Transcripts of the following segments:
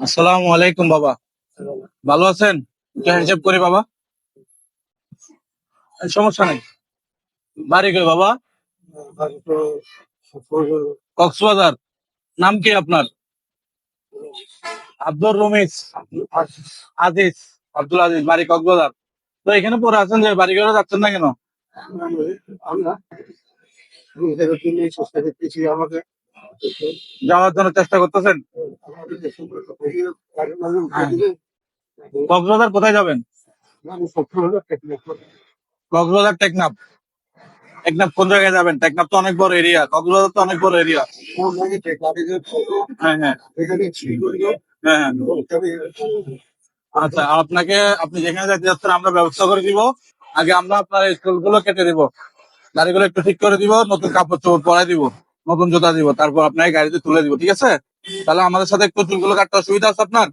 আসসালামু আলাইকুম বাবা। ভালো আছেন? একটু হ্যান্ডশেক করি বাবা। সমস্যা নেই। বাড়ি কই বাবা? কক্সবাজার। নাম কি আপনার? আব্দুর রমিজ আজিজ। আব্দুল আজিজ, বাড়ি কক্সবাজার। তো এখানে পরে আছেন যে বাড়ি ঘরে যাচ্ছেন না কেন? যাওয়ার জন্য চেষ্টা করতেছেন? হ্যাঁ। কক্সবাজার কোথায় যাবেন? কক্সবাজার টেকনাফ। টেকনাফ কোন জায়গায় যাবেন? টেকনাফ তো অনেক বড় এরিয়া, কক্সবাজার তো অনেক বড় এরিয়া। হ্যাঁ হ্যাঁ হ্যাঁ হ্যাঁ। আচ্ছা, আপনাকে আপনি যেখানে যাইতে যাচ্ছেন আমরা ব্যবস্থা করে দিব। আগে আমরা আপনার স্কুলগুলো কেটে দিব, গাড়িগুলো একটু ঠিক করে দিব, নতুন কাপড় চোপড় পরাই দিব, নতুন জুতা দিব, তারপর আপনাকে গাড়িতে তুলে দিব। ঠিক আছে? তাহলে আমাদের সাথে একটু চুলগুলো কাটতে অসুবিধা আছে আপনার?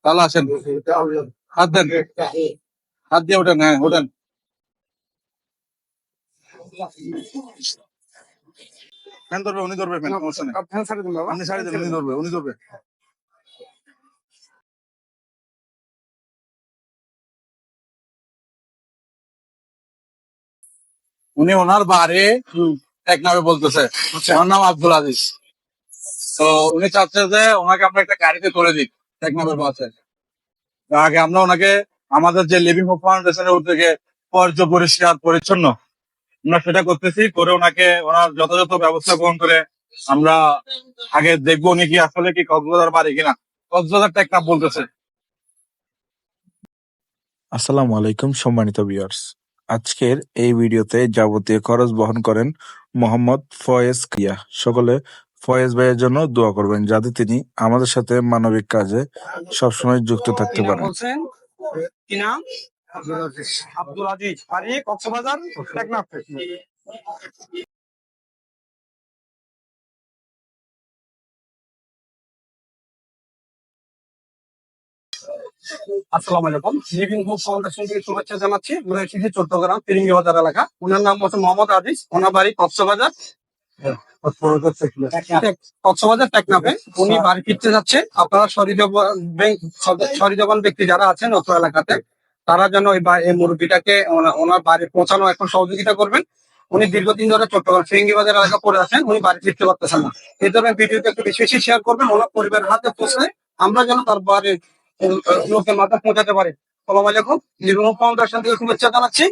তাহলে আসেন, হাত দেন, হাত দিয়ে ওঠেন। হ্যাঁ ওঠেন। ফ্যান ধরবে, উনি ধরবে, ফ্যান সমস্যা নেই। আপনি ছাড়ি দেন, উনি ধরবে, উনি ধরবে। উনি ওনার বাড়ি টেকনাফে বলতেছে। ওনার নাম আব্দুল আজিজ। তো উনি চাচ্ছে যে ওনাকে আমরা একটা গাড়িতে করে দিই টেকনাফের বাসে। আগে আমরা ওনাকে আমাদের যে লিভিং হোপ ফাউন্ডেশনের উদ্যোগে পর্য পরিষ্কার পরিচ্ছন্ন আমরা সেটা করতেছি, করে ওনাকে ওনার যথাযথ ব্যবস্থা গ্রহণ করে আমরা আগে দেখবো উনি কি আসলে কি কক্সবাজার বাড়ি কিনা। কক্সবাজার টেকনাফ বলতেছে। আসসালামু আলাইকুম সম্মানিত ভিউয়ার্স। আজকের এই ভিডিওতে যাবতীয় খরচ বহন করেন মোহাম্মদ ফয়েজ ক্রিয়া। সকলে ফয়েজ ভাইয়ের জন্য দোয়া করবেন যাতে তিনি আমাদের সাথে মানবিক কাজে সবসময় যুক্ত থাকতে কি নাম পারেন। বলছেন? কি নাম? আব্দুল আজিজ, বাড়ি কক্সবাজার টেকনাফ। আসসালামু আলাইকুম। লিভিং হোপ ফাউন্ডেশন থেকে শুভেচ্ছা জানাচ্ছি। আমরা এসেছি চট্টগ্রাম ফিরিঙ্গি বাজার এলাকা। ওনার নাম হচ্ছে মোহাম্মদ আজিজ, ওনার বাড়ি কক্সবাজার কক্সবাজার টেকনাফে। উনি বাড়ি ফিরতে যাচ্ছে। আপনারা সরিজবান ব্যক্তি যারা আছেন অত্র এলাকাতে, তারা যেন এই মুরব্বীটাকে ওনার বাড়ি পৌঁছানো এখন সহযোগিতা করবেন। উনি দীর্ঘদিন ধরে চট্টগ্রাম ফিরিঙ্গি বাজার এলাকা পড়ে আছেন, উনি বাড়ি ফিরতে পারতেছেন না। এই ধরনের ভিডিওটা একটু বেশি বেশি শেয়ার করবেন, ওনার পরিবারের হাতে পৌঁছলে আমরা যেন তার বাড়ির লোকের মাথা পৌঁছাতে পারি। সালাম আলাইকুম। লিভিং হোপ ফাউন্ডেশন থেকে শুভেচ্ছা জানাচ্ছি।